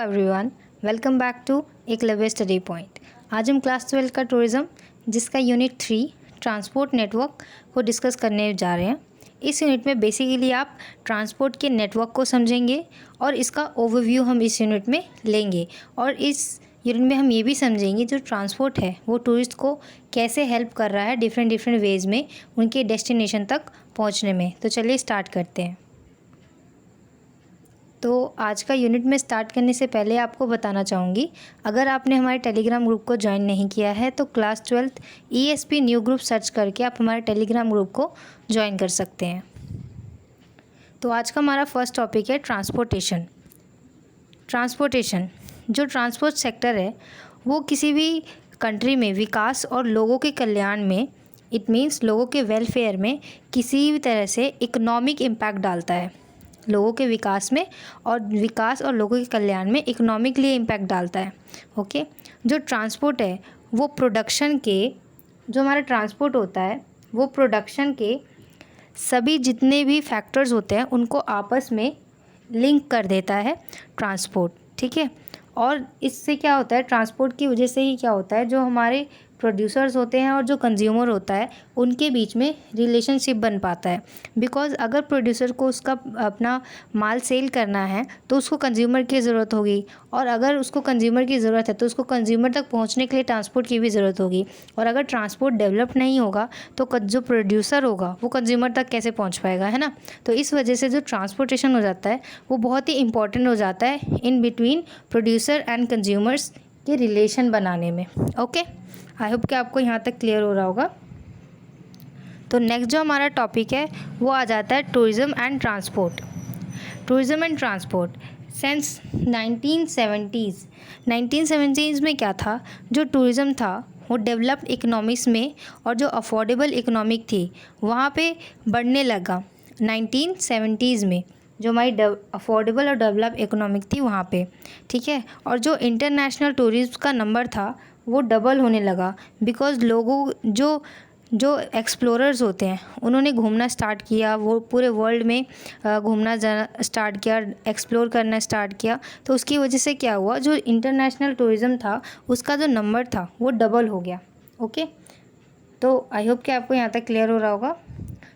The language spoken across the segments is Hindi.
Everyone, welcome back to Eklavya study point. आज हम क्लास 12 का टूरिज़्म जिसका यूनिट 3 ट्रांसपोर्ट नेटवर्क को डिस्कस करने जा रहे हैं। इस यूनिट में बेसिकली आप ट्रांसपोर्ट के नेटवर्क को समझेंगे और इसका ओवरव्यू हम इस यूनिट में लेंगे। और इस यूनिट में हम ये भी समझेंगे जो ट्रांसपोर्ट है वो टूरिस्ट को कैसे हेल्प कर रहा है डिफरेंट वेज़ में उनके डेस्टिनेशन तक पहुँचने में। तो चलिए स्टार्ट करते हैं। तो आज का यूनिट में स्टार्ट करने से पहले आपको बताना चाहूँगी, अगर आपने हमारे टेलीग्राम ग्रुप को ज्वाइन नहीं किया है तो class 12 ESP new group search करके आप हमारे टेलीग्राम ग्रुप को ज्वाइन कर सकते हैं। तो आज का हमारा फर्स्ट टॉपिक है ट्रांसपोर्टेशन। जो ट्रांसपोर्ट सेक्टर है वो किसी भी कंट्री में विकास और लोगों के कल्याण में, इट मीन्स लोगों के वेलफेयर में किसी भी तरह से इकोनॉमिक इम्पैक्ट डालता है। लोगों के विकास में और लोगों के कल्याण में इकोनॉमिकली इम्पैक्ट डालता है। ओके, जो ट्रांसपोर्ट है वो प्रोडक्शन के, जो हमारा ट्रांसपोर्ट होता है वो प्रोडक्शन के सभी जितने भी फैक्टर्स होते हैं उनको आपस में लिंक कर देता है ट्रांसपोर्ट। ठीक है, और इससे क्या होता है, ट्रांसपोर्ट की वजह से ही क्या होता है, जो हमारे प्रोड्यूसर्स होते हैं और जो कंज्यूमर होता है उनके बीच में रिलेशनशिप बन पाता है। बिकॉज़ अगर प्रोड्यूसर को उसका अपना माल सेल करना है तो उसको कंज्यूमर की ज़रूरत होगी, और अगर उसको कंज्यूमर की ज़रूरत है तो उसको कंज्यूमर तक पहुंचने के लिए ट्रांसपोर्ट की भी ज़रूरत होगी। और अगर ट्रांसपोर्ट डेवलप नहीं होगा तो जो प्रोड्यूसर होगा वो कंज्यूमर तक कैसे पहुँच पाएगा, है ना। तो इस वजह से जो ट्रांसपोर्टेशन हो जाता है वो बहुत ही इंपॉर्टेंट हो जाता है in between producer and consumers के रिलेशन बनाने में। ओके, आई होप कि आपको यहाँ तक क्लियर हो रहा होगा। तो नेक्स्ट जो हमारा टॉपिक है वो आ जाता है tourism and transport. Since 1970s में क्या था, जो टूरिज़्म था वो डेवलप्ड इकोनॉमिक्स में और जो अफोर्डेबल इकोनॉमिक थी वहाँ पे बढ़ने लगा 1970s में, जो हमारी अफोर्डेबल और डेवलप इकोनॉमिक थी वहाँ पे। ठीक है, और जो इंटरनेशनल टूरिस्ट का नंबर था वो डबल होने लगा। बिकॉज़ लोगों जो एक्सप्लोरर्स होते हैं उन्होंने घूमना स्टार्ट किया, वो पूरे वर्ल्ड में घूमना स्टार्ट किया, एक्सप्लोर करना स्टार्ट किया। तो उसकी वजह से क्या हुआ, जो इंटरनेशनल टूरिज़्म था उसका जो नंबर था वो डबल हो गया। ओके, तो आई होप कि आपको यहाँ तक क्लियर हो रहा होगा।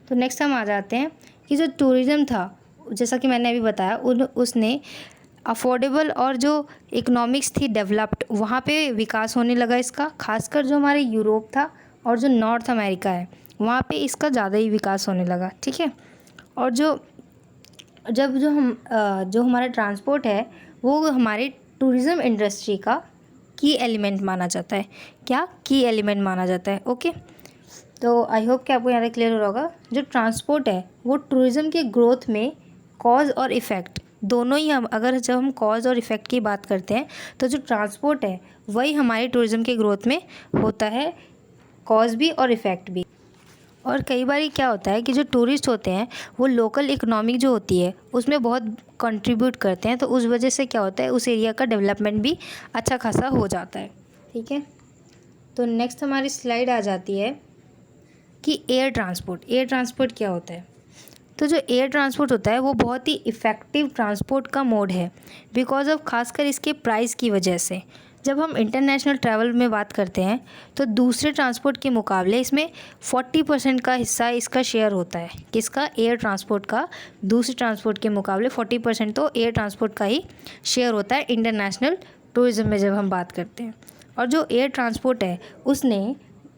तो नेक्स्ट हम आ जाते हैं कि जो टूरिज़्म था, जैसा कि मैंने अभी बताया, उसने अफोर्डेबल और जो इकोनॉमिक्स थी डेवलप्ड, वहाँ पे विकास होने लगा इसका। खासकर जो हमारे यूरोप था और जो नॉर्थ अमेरिका है वहाँ पे इसका ज़्यादा ही विकास होने लगा। ठीक है, और जो हमारा ट्रांसपोर्ट है वो हमारे टूरिज़्म इंडस्ट्री का की एलिमेंट माना जाता है। क्या की एलिमेंट माना जाता है। ओके, तो आई होप कि आपको यहाँ तक क्लियर हो रहा होगा। जो ट्रांसपोर्ट है वो टूरिज़्म के ग्रोथ में कॉज और इफ़ेक्ट दोनों ही, जब हम कॉज और इफ़ेक्ट की बात करते हैं तो जो ट्रांसपोर्ट है वही हमारे टूरिज़्म के ग्रोथ में होता है, कॉज भी और इफ़ेक्ट भी। और कई बार क्या होता है कि जो टूरिस्ट होते हैं वो लोकल इकोनॉमी जो होती है उसमें बहुत कंट्रीब्यूट करते हैं, तो उस वजह से क्या होता है, उस एरिया का डेवलपमेंट भी अच्छा खासा हो जाता है। ठीक है, तो नेक्स्ट हमारी स्लाइड आ जाती है कि एयर ट्रांसपोर्ट क्या होता है। तो जो एयर ट्रांसपोर्ट होता है वो बहुत ही इफ़ेक्टिव ट्रांसपोर्ट का मोड है, बिकॉज ऑफ खासकर इसके प्राइस की वजह से। जब हम इंटरनेशनल ट्रैवल में बात करते हैं तो दूसरे ट्रांसपोर्ट के मुकाबले इसमें 40% का हिस्सा इसका शेयर होता है। किसका? एयर ट्रांसपोर्ट का। दूसरे ट्रांसपोर्ट के मुकाबले 40% तो एयर ट्रांसपोर्ट का ही शेयर होता है इंटरनेशनल टूरिज़्म में जब हम बात करते हैं। और जो एयर ट्रांसपोर्ट है उसने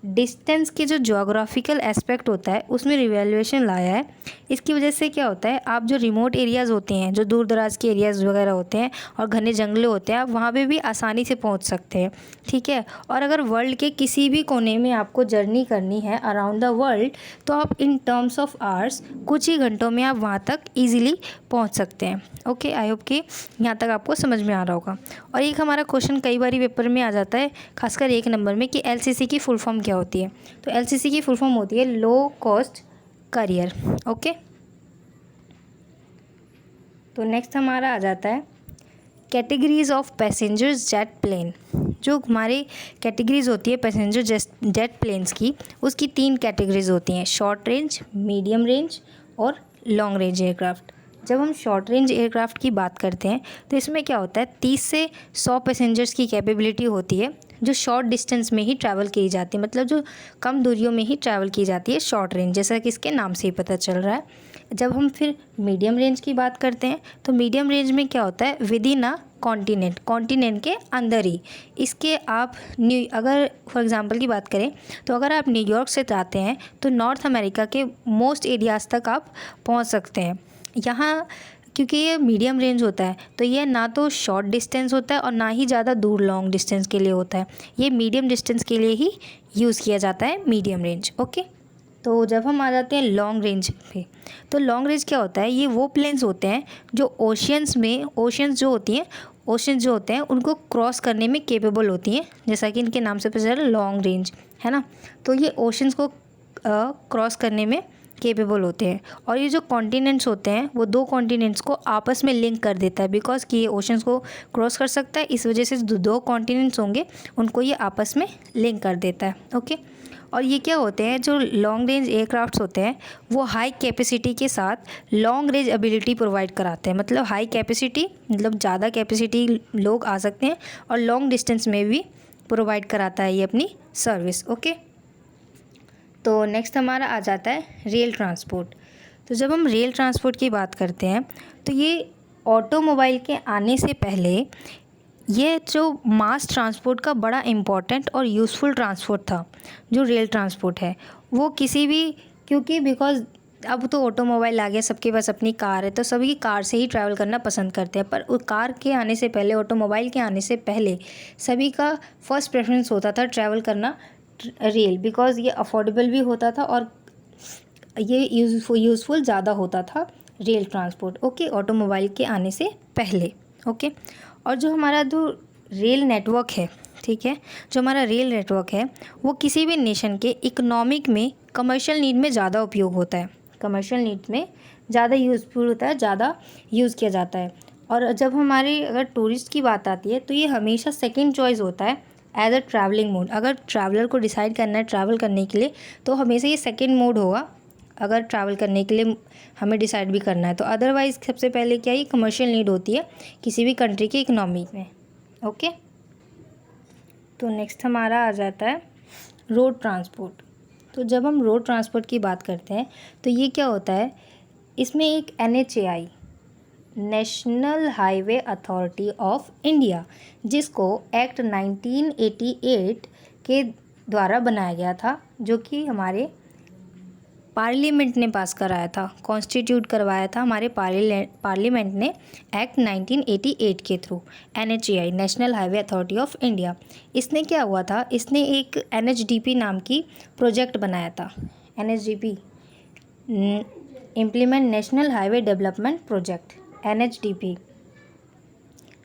डिस्टेंस के जो ज्योग्राफिकल एस्पेक्ट होता है उसमें रिवैल्यूएशन लाया है। इसकी वजह से क्या होता है, आप जो रिमोट एरियाज़ होते हैं, जो दूर दराज के एरियाज़ वगैरह होते हैं और घने जंगले होते हैं, आप वहाँ पे भी आसानी से पहुँच सकते हैं। ठीक है, और अगर वर्ल्ड के किसी भी कोने में आपको जर्नी करनी है अराउंड द वर्ल्ड तो आप इन टर्म्स ऑफ आवर्स कुछ ही घंटों में आप वहाँ तक ईजिली पहुँच सकते हैं। ओके, आई होप कि यहाँ तक आपको समझ में आ रहा होगा। और एक हमारा क्वेश्चन कई बार पेपर में आ जाता है, खासकर 1 नंबर में, कि LCC की फुल फॉर्म क्या होती है। तो LCC की फुल फॉर्म होती है लो कॉस्ट करियर। ओके, तो नेक्स्ट हमारा आ जाता है categories of passengers jet plane. जो हमारी कैटेगरीज होती है पैसेंजर जेट प्लेन्स की, उसकी 3 कैटेगरीज होती हैं, शॉर्ट रेंज, मीडियम रेंज और लॉन्ग रेंज एयरक्राफ्ट। जब हम शॉर्ट रेंज एयरक्राफ्ट की बात करते हैं तो इसमें क्या होता है, 30 से 100 पैसेंजर्स की कैपेबिलिटी होती है, जो शॉर्ट डिस्टेंस में ही ट्रैवल की जाती है, मतलब जो कम दूरियों में ही ट्रैवल की जाती है शॉर्ट रेंज, जैसा कि इसके नाम से ही पता चल रहा है। जब हम फिर मीडियम रेंज की बात करते हैं तो मीडियम रेंज में क्या होता है, विद इन अ कॉन्टिनेंट के अंदर ही इसके आप अगर फॉर एग्जांपल की बात करें तो अगर आप न्यूयॉर्क से जाते हैं तो नॉर्थ अमेरिका के मोस्ट एरियाज़ तक आप पहुंच सकते हैं। यहाँ क्योंकि ये मीडियम रेंज होता है तो ये ना तो शॉर्ट डिस्टेंस होता है और ना ही ज़्यादा दूर लॉन्ग डिस्टेंस के लिए होता है, ये मीडियम डिस्टेंस के लिए ही यूज़ किया जाता है मीडियम रेंज। ओके, तो जब हम आ जाते हैं लॉन्ग रेंज पे, तो लॉन्ग रेंज क्या होता है, ये वो प्लेन्स होते हैं जो ओशियंस जो होते हैं उनको क्रॉस करने में केपेबल होती हैं, जैसा कि इनके नाम से पता चला लॉन्ग रेंज है ना। तो ये ओशंस को क्रॉस करने में केपेबल होते हैं। और ये जो कॉन्टिनेंट्स होते हैं वो 2 कॉन्टिनेंट्स को आपस में लिंक कर देता है, बिकॉज कि ये ओशंस को क्रॉस कर सकता है, इस वजह से जो 2 कॉन्टिनेंट्स होंगे उनको ये आपस में लिंक कर देता है। ओके, और ये क्या होते हैं, जो लॉन्ग रेंज एयरक्राफ्ट्स होते हैं वो हाई कैपेसिटी के साथ लॉन्ग रेंज एबिलिटी प्रोवाइड कराते हैं, मतलब हाई कैपेसिटी मतलब ज़्यादा कैपेसिटी लोग आ सकते हैं और लॉन्ग डिस्टेंस में भी प्रोवाइड कराता है ये अपनी सर्विस। ओके, तो नेक्स्ट हमारा आ जाता है रेल ट्रांसपोर्ट। तो जब हम रेल ट्रांसपोर्ट की बात करते हैं तो ये ऑटोमोबाइल के आने से पहले ये जो मास ट्रांसपोर्ट का बड़ा इम्पॉर्टेंट और यूज़फुल ट्रांसपोर्ट था, जो रेल ट्रांसपोर्ट है वो किसी भी, क्योंकि बिकॉज अब तो ऑटोमोबाइल आ गया, सबके पास अपनी कार है तो सभी कार से ही ट्रैवल करना पसंद करते हैं, पर उस कार के आने से पहले, ऑटोमोबाइल के आने से पहले सभी का फर्स्ट प्रेफरेंस होता था ट्रैवल करना रेल, बिकॉज ये अफोर्डेबल भी होता था और ये यूज़फुल ज़्यादा होता था रेल ट्रांसपोर्ट। ओके, ऑटोमोबाइल के आने से पहले। ओके, और जो हमारा जो रेल नेटवर्क है, ठीक है, जो हमारा रेल नेटवर्क है वो किसी भी नेशन के इकोनॉमिक में कमर्शियल नीड में ज़्यादा उपयोग होता है, कमर्शियल नीड में ज़्यादा यूज़फुल होता है, ज़्यादा यूज़ किया जाता है। और जब हमारी अगर टूरिस्ट की बात आती है तो ये हमेशा सेकंड चॉइस होता है एज अ ट्रैवलिंग मोड। अगर ट्रैवलर को डिसाइड करना है ट्रैवल करने के लिए तो हमेशा ये सेकंड मोड होगा, अगर ट्रैवल करने के लिए हमें डिसाइड भी करना है तो। अदरवाइज़ सबसे पहले क्या, ये कमर्शियल नीड होती है किसी भी कंट्री की इकोनॉमी में। ओके, तो नेक्स्ट हमारा आ जाता है रोड ट्रांसपोर्ट। तो जब हम रोड ट्रांसपोर्ट की बात करते हैं तो ये क्या होता है, इसमें एक NHAI national highway authority of India, जिसको एक्ट 1988 के द्वारा बनाया गया था, जो कि हमारे पार्लियामेंट ने पास कराया था, कॉन्स्टिट्यूट करवाया था हमारे पार्लियामेंट ने एक्ट 1988 के through. NHAI national highway authority of India, इसने क्या हुआ था, इसने एक NHDP नाम की प्रोजेक्ट बनाया था। NHDP implement national highway development project, NHDP।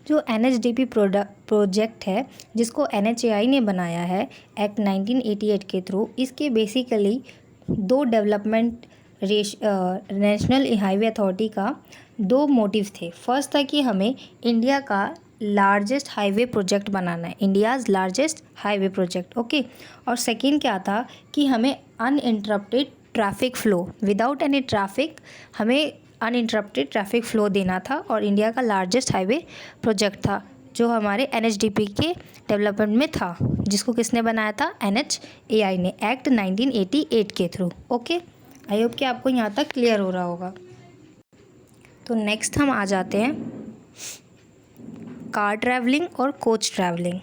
जो NHDP प्रोजेक्ट है जिसको NHAI ने बनाया है एक्ट 1988 के थ्रू, इसके basically 2 development national highway authority का 2 मोटिव थे। फर्स्ट था कि हमें इंडिया का लार्जेस्ट हाईवे प्रोजेक्ट बनाना है, India's largest highway project. Okay, और सेकंड क्या था कि हमें uninterrupted traffic flow, without any traffic हमें अनइंटरप्टेड ट्रैफिक फ्लो देना था, और इंडिया का लार्जेस्ट हाईवे प्रोजेक्ट था जो हमारे NHDP के डेवलपमेंट में था, जिसको किसने बनाया था, NHAI ने एक्ट 1988 के थ्रू। ओके, आई होप कि आपको यहाँ तक क्लियर हो रहा होगा। तो नेक्स्ट हम आ जाते हैं कार ट्रैवलिंग और कोच ट्रैवलिंग।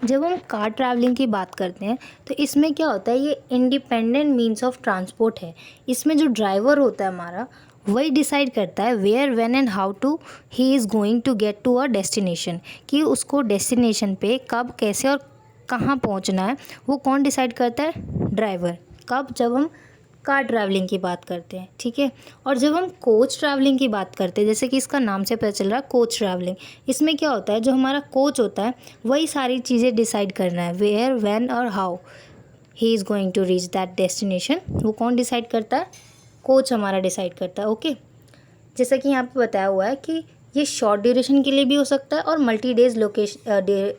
जब हम कार ट्रैवलिंग की बात करते हैं तो इसमें क्या होता है, ये इंडिपेंडेंट मीन्स ऑफ ट्रांसपोर्ट है। इसमें जो ड्राइवर होता है हमारा, वही डिसाइड करता है where when and how to he is going to get to a destination, कि उसको डेस्टिनेशन पे कब, कैसे और कहाँ पहुंचना है, वो कौन डिसाइड करता है, ड्राइवर। कब, जब हम कार ट्रैवलिंग की बात करते हैं, ठीक है। और जब हम कोच ट्रैवलिंग की बात करते हैं, जैसे कि इसका नाम से पता चल रहा है कोच ट्रैवलिंग, इसमें क्या होता है, जो हमारा कोच होता है वही सारी चीज़ें डिसाइड करना है, वेयर व्हेन और how he is going to reach that destination, वो कौन डिसाइड करता है, कोच हमारा डिसाइड करता है। ओके, जैसा कि यहाँ पे बताया हुआ है कि ये शॉर्ट ड्यूरेशन के लिए भी हो सकता है और मल्टी डेज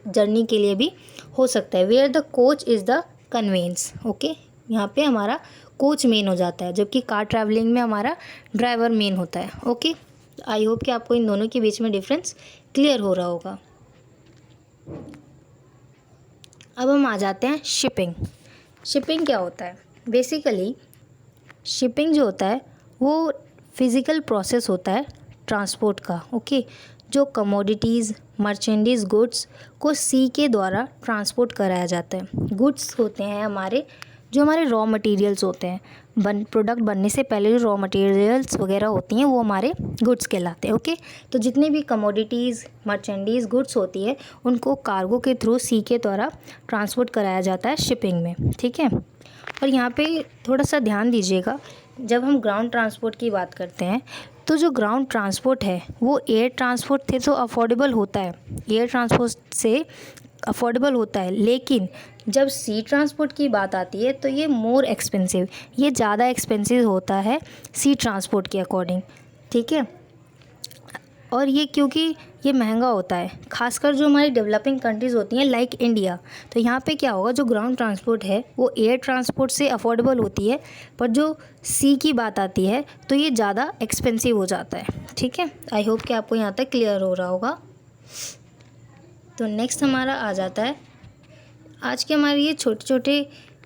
जर्नी के लिए भी हो सकता है, where the coach is the conveyance. Okay, यहाँ पे हमारा कोच मेन हो जाता है, जबकि कार ट्रैवलिंग में हमारा ड्राइवर मेन होता है। ओके, आई होप कि आपको इन दोनों के बीच में डिफरेंस क्लियर हो रहा होगा। अब हम आ जाते हैं शिपिंग। शिपिंग क्या होता है? बेसिकली शिपिंग जो होता है वो फिज़िकल प्रोसेस होता है ट्रांसपोर्ट का। ओके, जो कमोडिटीज़, मर्चेंडीज़, गुड्स को सी के द्वारा ट्रांसपोर्ट कराया जाता है। गुड्स होते हैं हमारे जो हमारे रॉ मटेरियल्स होते हैं, प्रोडक्ट बनने से पहले जो रॉ मटेरियल्स वगैरह होती हैं वो हमारे गुड्स कहलाते हैं। ओके, तो जितने भी कमोडिटीज़, मर्चेंडीज़, गुड्स होती है उनको कार्गो के थ्रू सी के द्वारा ट्रांसपोर्ट कराया जाता है शिपिंग में। ठीक है, और यहाँ पे थोड़ा सा ध्यान दीजिएगा, जब हम ग्राउंड ट्रांसपोर्ट की बात करते हैं तो जो ग्राउंड ट्रांसपोर्ट है वो एयर ट्रांसपोर्ट थे तो अफोर्डेबल होता है, एयर ट्रांसपोर्ट से अफोर्डेबल होता है, लेकिन जब सी ट्रांसपोर्ट की बात आती है तो ये मोर एक्सपेंसिव, ये ज़्यादा एक्सपेंसिव होता है सी ट्रांसपोर्ट के अकॉर्डिंग। ठीक है, और ये क्योंकि ये महंगा होता है, खासकर जो हमारी डेवलपिंग कंट्रीज़ होती हैं लाइक इंडिया, तो यहाँ पे क्या होगा, जो ग्राउंड ट्रांसपोर्ट है वो एयर ट्रांसपोर्ट से अफोर्डेबल होती है, पर जो सी की बात आती है तो ये ज़्यादा एक्सपेंसिव हो जाता है। ठीक है, आई होप कि आपको यहाँ तक क्लियर हो रहा होगा। तो नेक्स्ट हमारा आ जाता है आज के हमारे ये छोटे छोटे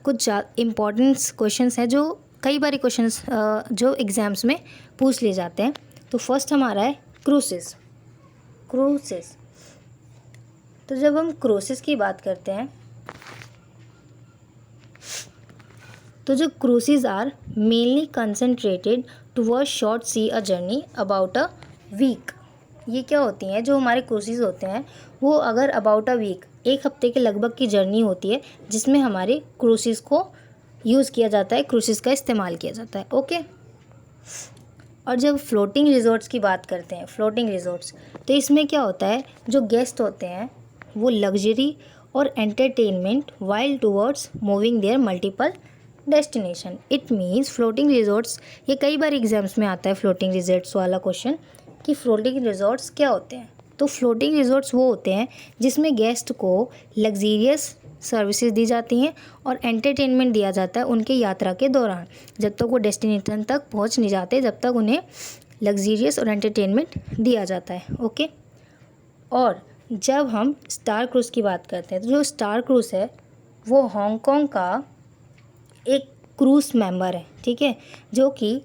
कुछ इम्पॉर्टेंट क्वेश्चंस हैं जो कई बार क्वेश्चंस जो एग्ज़ाम्स में पूछ लिए जाते हैं। तो फर्स्ट हमारा है क्रूसेस। तो जब हम क्रूसेस की बात करते हैं तो जो cruises are mainly concentrated towards short sea a journey about a week. ये क्या होती हैं, जो हमारे क्रूसेस होते हैं वो अगर अबाउट अ वीक, एक हफ्ते के लगभग की जर्नी होती है जिसमें हमारे क्रूसेस को यूज़ किया जाता है, क्रूसेस का इस्तेमाल किया जाता है। ओके, और जब फ्लोटिंग रिजॉर्ट्स की बात करते हैं, फ्लोटिंग रिजॉर्ट्स, तो इसमें क्या होता है, जो गेस्ट होते हैं वो लग्जरी और entertainment while towards moving their multiple destination. It means floating resorts, ये कई बार एग्जाम्स में आता है फ्लोटिंग रिजॉर्ट्स वाला क्वेश्चन कि फ्लोटिंग रिजॉर्ट्स क्या होते हैं। तो फ्लोटिंग रिजॉर्ट्स वो होते हैं जिसमें गेस्ट को लग्जीरियस सर्विसेज दी जाती हैं और एंटरटेनमेंट दिया जाता है उनके यात्रा के दौरान, जब तक वो डेस्टिनेशन तक पहुंच नहीं जाते तब तक उन्हें लग्जीरियस और एंटरटेनमेंट दिया जाता है। ओके, और जब हम स्टार क्रूज़ की बात करते हैं तो जो स्टार क्रूज़ है वो हांगकांग का एक क्रूज़ मेंबर है। ठीक है, जो कि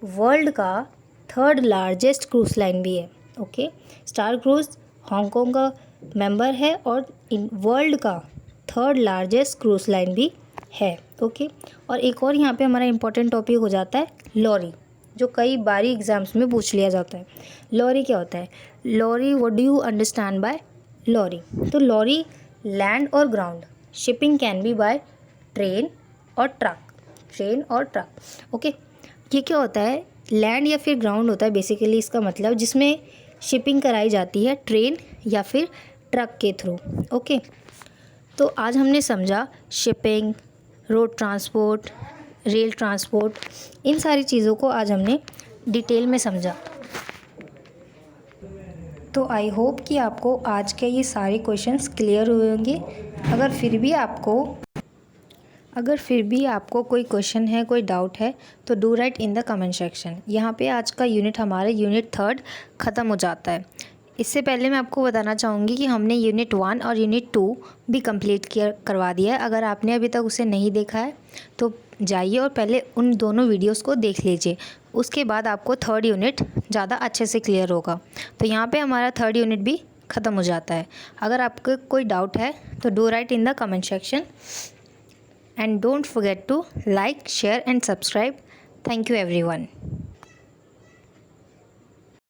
वर्ल्ड का थर्ड लार्जेस्ट क्रूज़ लाइन भी है। ओके, स्टार क्रूज़ हांगकांग का मेंबर है और इन वर्ल्ड का थर्ड लार्जेस्ट क्रूज़ लाइन भी है। ओके, और एक और यहाँ पे हमारा इंपॉर्टेंट टॉपिक हो जाता है लॉरी, जो कई बारी एग्जाम्स में पूछ लिया जाता है। लॉरी क्या होता है? Lorry, what do you understand by lorry? तो लॉरी लैंड और ground shipping can be by train और ट्रक। ओके, ये क्या होता है, लैंड या फिर ग्राउंड होता है बेसिकली इसका मतलब, जिसमें शिपिंग कराई जाती है ट्रेन या फिर ट्रक के थ्रू। ओके, तो आज हमने समझा shipping, road transport, rail transport, इन सारी चीज़ों को आज हमने डिटेल में समझा। तो आई होप कि आपको आज के ये सारे क्वेश्चंस क्लियर हुए होंगे। अगर फिर भी आपको कोई क्वेश्चन है, कोई डाउट है, तो do right in the comment section. यहाँ पे आज का यूनिट हमारा यूनिट 3 ख़त्म हो जाता है। इससे पहले मैं आपको बताना चाहूँगी कि हमने यूनिट 1 और यूनिट 2 भी कंप्लीट करवा दिया है। अगर आपने अभी तक उसे नहीं देखा है तो जाइए और पहले उन दोनों वीडियोस को देख लीजिए, उसके बाद आपको 3rd यूनिट ज़्यादा अच्छे से क्लियर होगा। तो यहाँ पे हमारा 3rd यूनिट भी ख़त्म हो जाता है। अगर आपको कोई डाउट है तो do right in the comment section and don't forget to like, share and subscribe. Thank you everyone.